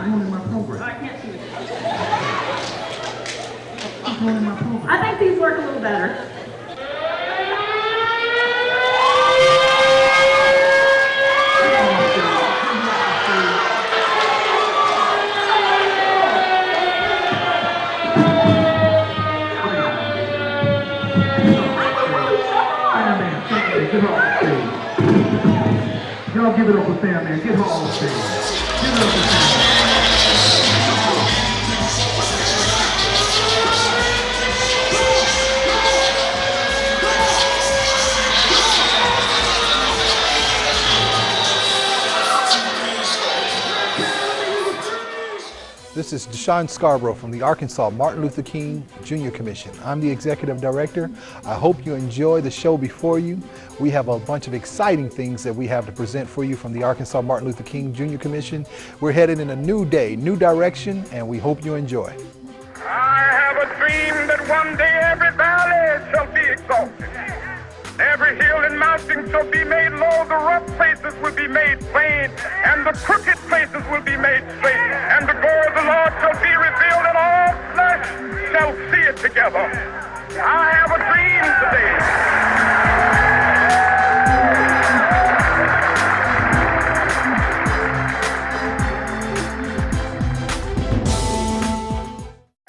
doing in my program? I can't see it. What's doing in my program? I think these work a little better. Y'all give it up for Sam, man. Get her on stage. Give it up for Sam. This is Deshaun Scarborough from the Arkansas Martin Luther King Jr. Commission. I'm the Executive Director. I hope you enjoy the show before you. We have a bunch of exciting things that we have to present for you from the Arkansas Martin Luther King Jr. Commission. We're headed in a new day, new direction, and we hope you enjoy. I have a dream that one day every valley shall be exalted. Every hill and mountain shall be made low, the rough places will be made plain, and the crooked places will be made straight, and the glory of the Lord shall be revealed, and all flesh shall see it together. I have a dream today.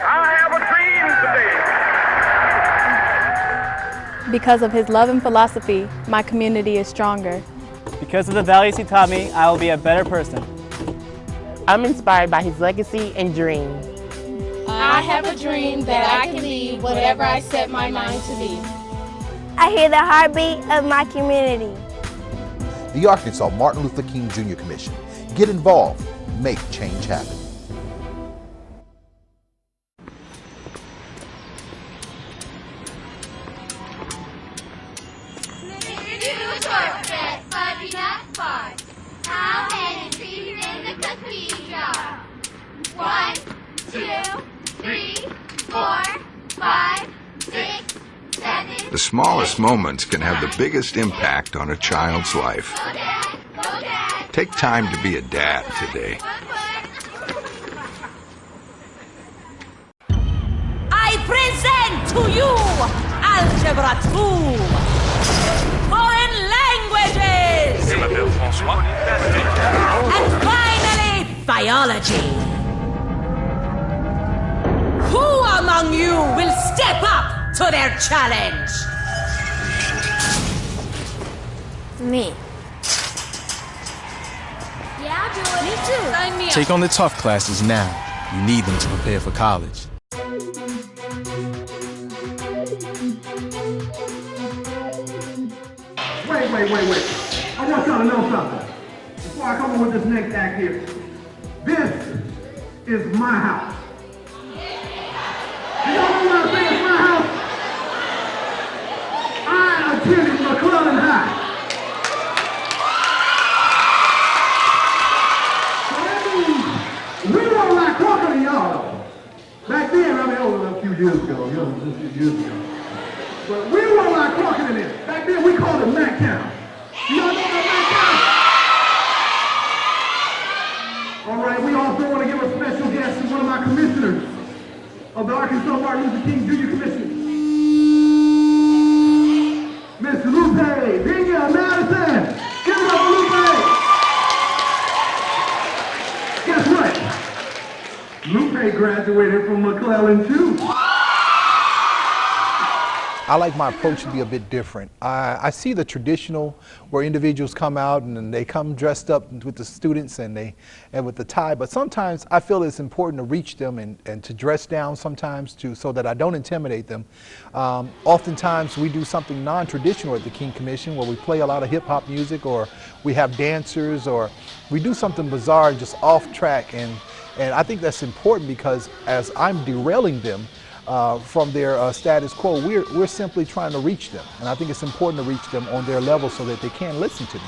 I have a dream today. Because of his love and philosophy, my community is stronger. Because of the values he taught me, I will be a better person. I'm inspired by his legacy and dream. I have a dream that I can be whatever I set my mind to be. I hear the heartbeat of my community. The Arkansas Martin Luther King Jr. Commission. Get involved. Make change happen. The smallest moments can have the biggest impact on a child's life. Take time to be a dad today. I present to you Algebra 2, Foreign Languages, and finally Biology. Who among you will step up to their challenge? Me. Yeah, I'll do it. Me too. Sign me up. Take on the tough classes now. You need them to prepare for college. Wait. I want y'all to know something. Before I come on with this next act here, this is my house. You know what I say is my house? I attended McClellan High. So that means we don't like talking to y'all. Back then, I mean, a few years ago, But we don't like talking to them. Back then, we called it McClellan. You all know about McClellan? All right, we also want to give a special guest to one of my commissioners of the Arkansas Martin Luther King Jr. Commission. Miss Lupe Dinya Madison. Give it up for Lupe. Guess what? Lupe graduated from McClellan too. I like my approach to be a bit different. I see the traditional where individuals come out and they come dressed up with the students and with the tie, but sometimes I feel it's important to reach them and to dress down sometimes so that I don't intimidate them. Oftentimes we do something non-traditional at the King Commission where we play a lot of hip-hop music, or we have dancers, or we do something bizarre just off track, and I think that's important because as I'm derailing them from their status quo, we're simply trying to reach them, and I think it's important to reach them on their level so that they can listen to me.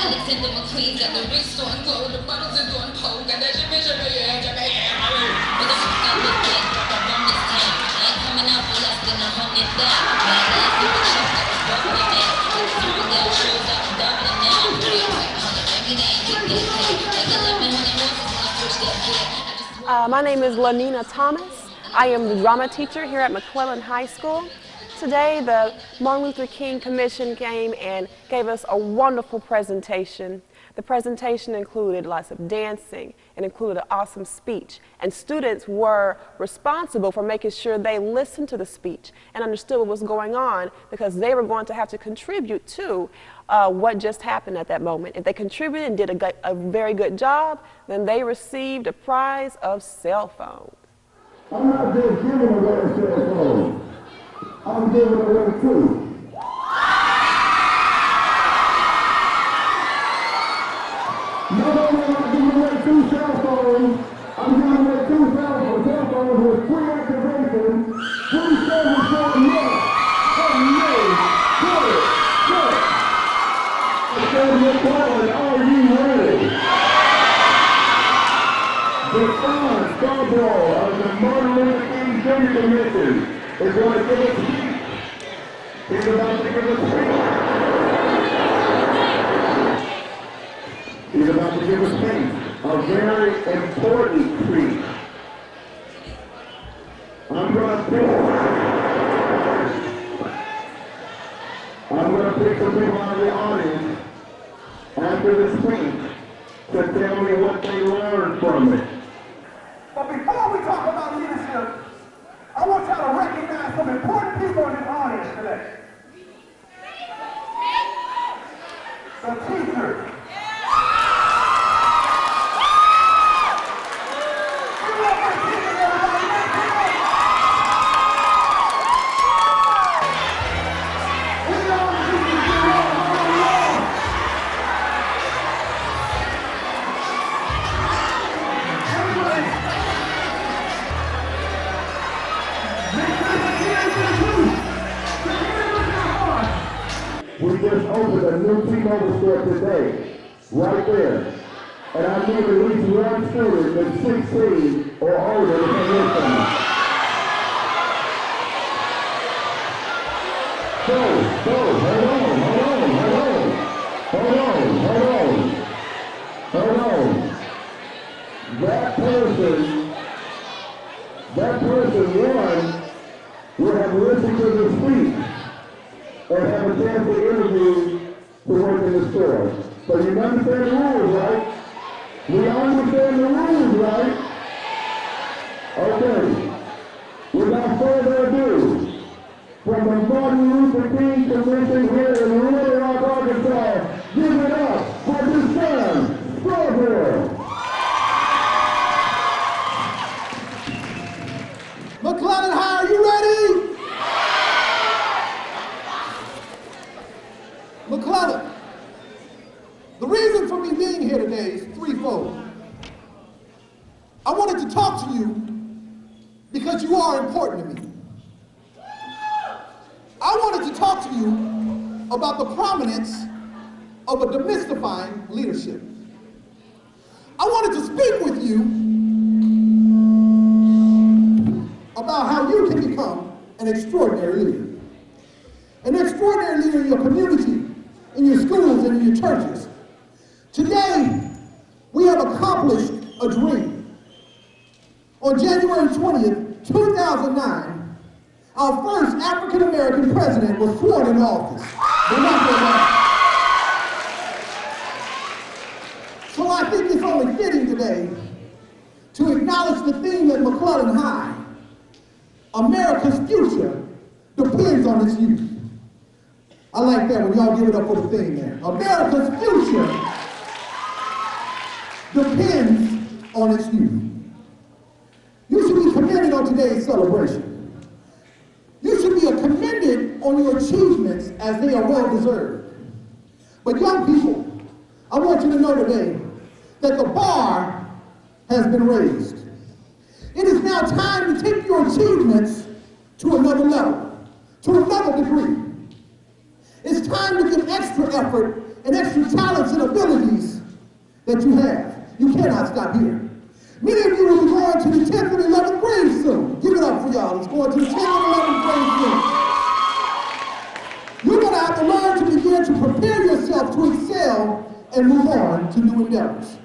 Alexander McQueen got the rings on gold, the bottles is on pole, got that shit vision, yeah, but the fuck I look at from this time. I ain't coming out for less than 100,000. Bad ass people shoes that was bubbling in. Like some girl shoes that was doubling now. Maybe they ain't get this kid. Like 1100 horses when I switched that kid. My name is Lanina Thomas. I am the drama teacher here at McClellan High School. Today, the Martin Luther King Commission came and gave us a wonderful presentation. The presentation included lots of dancing and included an awesome speech. And students were responsible for making sure they listened to the speech and understood what was going on, because they were going to have to contribute to what just happened at that moment. If they contributed and did a very good job, then they received a prize of cell phones. I'm not just giving away a cell phone. I'm giving away two. Not only am I giving away 2 cell phones, I'm giving away 2 cell phones with free activation, free service for yes, and no, good. So McClellan, are you ready? The son, Scarborough of the Martin Luther King Junior Commission is going to give a speech. He's about to give a speech. He's about to give a speech, a very important speech. I'm going to pick some people out of the audience after the speech to tell me what they learned from it. But before we talk about leadership, I want y'all to recognize some important people in this audience today. The teachers. We just opened a new T-Mobile store today, right there. And I need at least one student that's 16 or older to come with me. Hold on. That person, one, will have listened to the speech and have a chance to interview to work in the store. So you understand the rules, right? We understand the rules, right? Okay. Without further ado, from the Martin Luther King Commission here in Little Rock, Arkansas, give it up for this son, Scarborough. McClellan High, are you ready? McClellan, the reason for me being here today is threefold. I wanted to talk to you because you are important to me. I wanted to talk to you about the prominence of a demystifying leadership. I wanted to speak with you about how you can become an extraordinary leader. An extraordinary leader in your community, in your schools, and in your churches. Today, we have accomplished a dream. On January 20th, 2009, our first African-American president was sworn into office. So I think it's only fitting today to acknowledge the theme at McClellan High. America's future depends on its youth. I like that when y'all give it up for the theme there. America's future depends on its youth. You should be commended on today's celebration. You should be commended on your achievements as they are well deserved. But young people, I want you to know today that the bar has been raised. It is now time to take your achievements to another level, to another degree. It's time to give extra effort and extra talents and abilities that you have. You cannot stop here. Many of you will be going to the 10th and 11th grade soon. Give it up for y'all. It's going to the 10th and 11th grade soon. You're going to have to learn to begin to prepare yourself to excel and move on to new endeavors.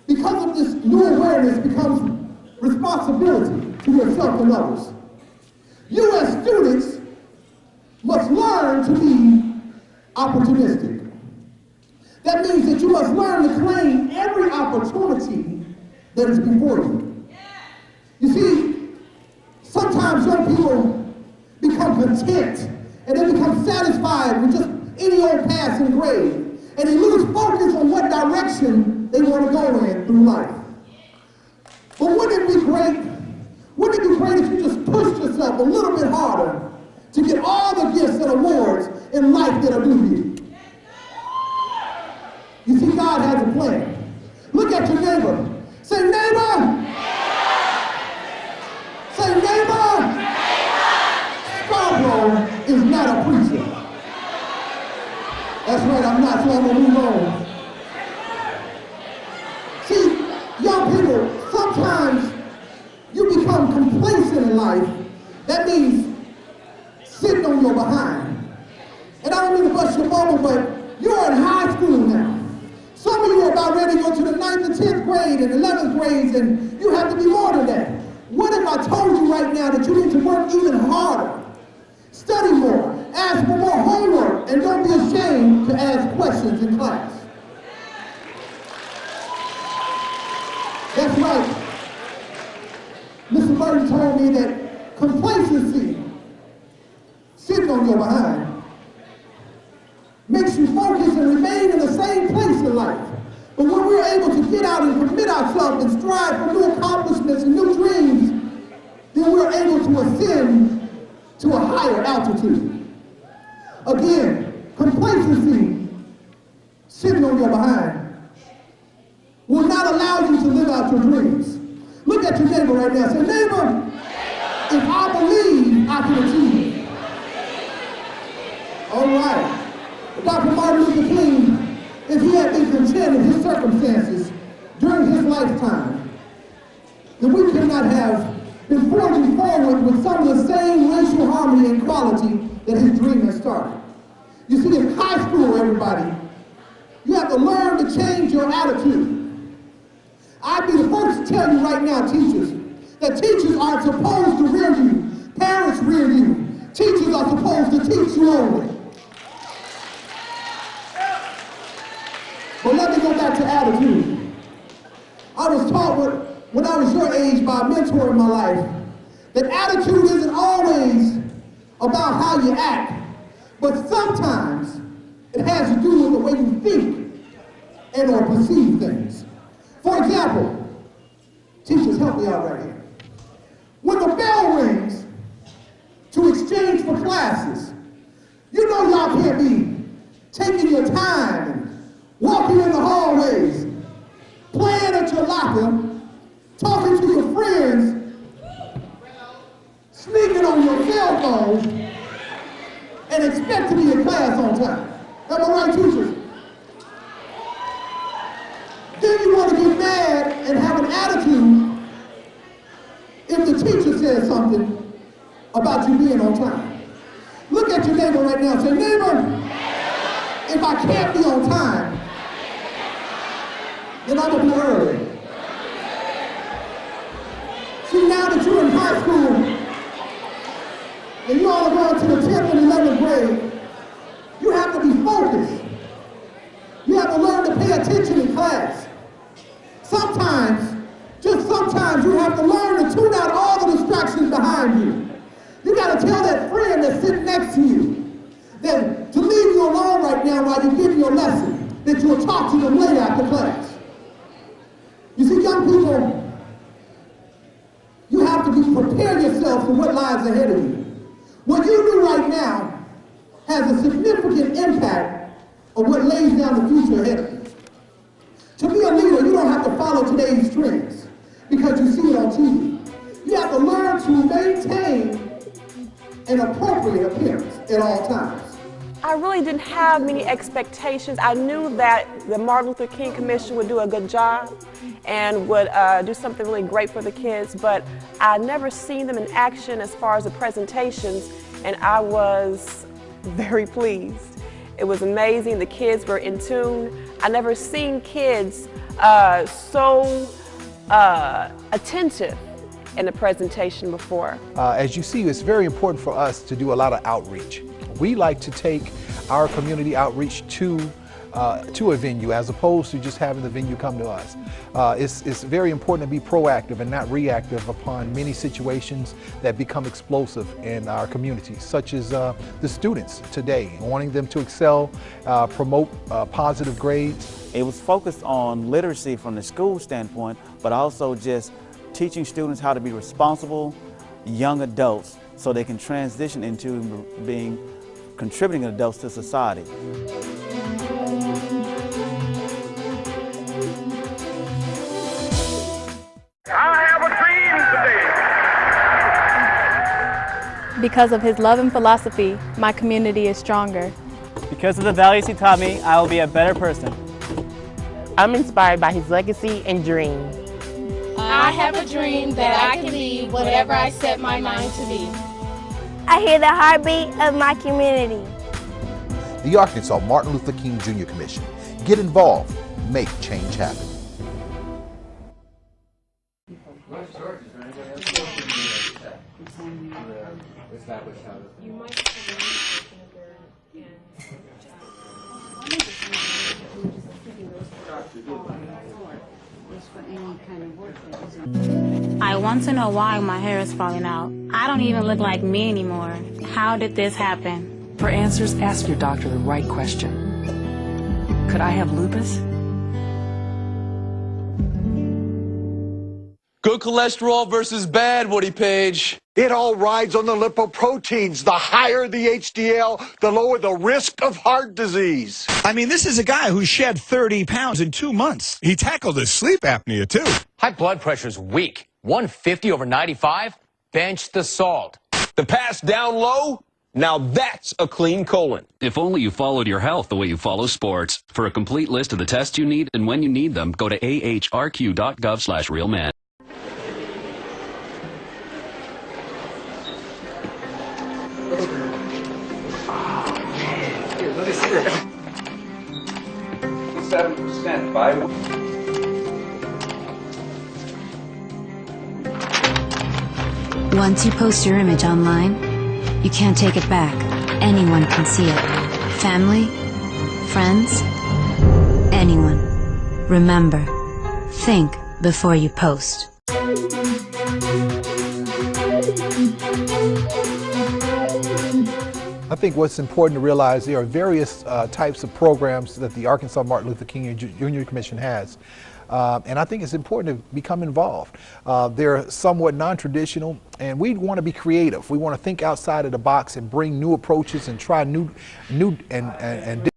Because of this, new awareness becomes responsibility to yourself and others. You as students must learn to be opportunistic. That means that you must learn to claim every opportunity that is before you. You see, sometimes young people become content and they become satisfied with just any old passing grade, and they lose focus on what direction they want to go in through life. But wouldn't it be great? Wouldn't it be great if you just pushed yourself a little bit harder to get all the gifts and awards in life that are due to you? You see, God has a plan. Look at your neighbor. Say, neighbor! Say, neighbor! Scarborough is not a preacher. That's right, I'm not, so I'm going to move on. See, young people, sometimes you become complacent in life. That means sitting on your behind. And I don't mean to bust your bubble, but you're in high school now. Some of you are about ready to go to the 9th and 10th grade and 11th grades, and you have to be more than that. What if I told you right now that you need to work even harder? Study more, ask for more homework, and don't be ashamed to ask questions in class. That's right. Mr. Burton told me that complacency, sitting on your behind, makes you focus and remain in the same place in life. But when we're able to get out and commit ourselves and strive for new accomplishments and new dreams, then we're able to ascend to a higher altitude. Again, complacency, sitting on your behind, will not allow you to live out your dreams. Look at your neighbor right now. Say, neighbor, if I believe, I can achieve. All right. Dr. Martin Luther King, if he had been content in his circumstances during his lifetime, then we could not have been forging forward with some of the same racial harmony and equality that his dream has started. You see, in high school, everybody, you have to learn to change your attitude. I'd be the first to tell you right now, teachers, that teachers aren't supposed to rear you. Parents rear you. Teachers are supposed to teach you only. But let me go back to attitude. I was taught when I was your age by a mentor in my life that attitude isn't always about how you act, but sometimes it has to do with the way you think and or perceive things. For example, teachers, help me out right here. When the bell rings to exchange for classes, you know y'all can't be taking your time and walking in the hallways, playing at your locker, talking to your friends, sneaking on your cell phone, and expect to be in class on time. Am I right, teachers? Then you want to get mad and have an attitude if the teacher says something about you being on time. Look at your neighbor right now. Say, neighbor, if I can't be on time, then I'm going to be early. See, now that you're in high school, and you all are going to the 10th and 11th grade, you have to be focused. You have to learn to pay attention in class. Sometimes, just sometimes, you have to learn to tune out all the distractions behind you. You got to tell that friend that's sitting next to you that to leave you alone right now while you're getting your lesson, that you'll talk to them later after class. You see, young people, you have to prepare yourself for what lies ahead of you. What you do right now has a significant impact on what lays down the future ahead of you. To be a leader, you don't have to follow today's trends because you see it on TV. You have to learn to maintain an appropriate appearance at all times. I really didn't have many expectations. I knew that the Martin Luther King Commission would do a good job and would do something really great for the kids, but I'd never seen them in action as far as the presentations, and I was very pleased. It was amazing. The kids were in tune. I never seen kids so attentive in a presentation before. As you see, it's very important for us to do a lot of outreach. We like to take our community outreach to a venue as opposed to just having the venue come to us. It's very important to be proactive and not reactive upon many situations that become explosive in our community, such as the students today, wanting them to excel, promote positive grades. It was focused on literacy from the school standpoint, but also just teaching students how to be responsible young adults so they can transition into being contributing adults to society. I have a dream today. Because of his love and philosophy, my community is stronger. Because of the values he taught me, I will be a better person. I'm inspired by his legacy and dream. I have a dream that I can be whatever I set my mind to be. I hear the heartbeat of my community. The Arkansas Martin Luther King Jr. Commission. Get involved. Make change happen. I want to know why my hair is falling out. I don't even look like me anymore. How did this happen? For answers, ask your doctor the right question. Could I have lupus? Good cholesterol versus bad, Woody Page. It all rides on the lipoproteins. The higher the HDL, the lower the risk of heart disease. I mean, this is a guy who shed 30 pounds in 2 months. He tackled his sleep apnea, too. High blood pressure's weak. 150/95? Bench the salt. The pass down low? Now that's a clean colon. If only you followed your health the way you follow sports. For a complete list of the tests you need and when you need them, go to ahrq.gov/realman. Here, let me see it. 7% by. Once you post your image online, you can't take it back. Anyone can see it. Family, friends, anyone. Remember, think before you post. I think what's important to realize, there are various types of programs that the Arkansas Martin Luther King Jr. Commission has. And I think it's important to become involved. They're somewhat non-traditional, and we want to be creative. We want to think outside of the box and bring new approaches and try new and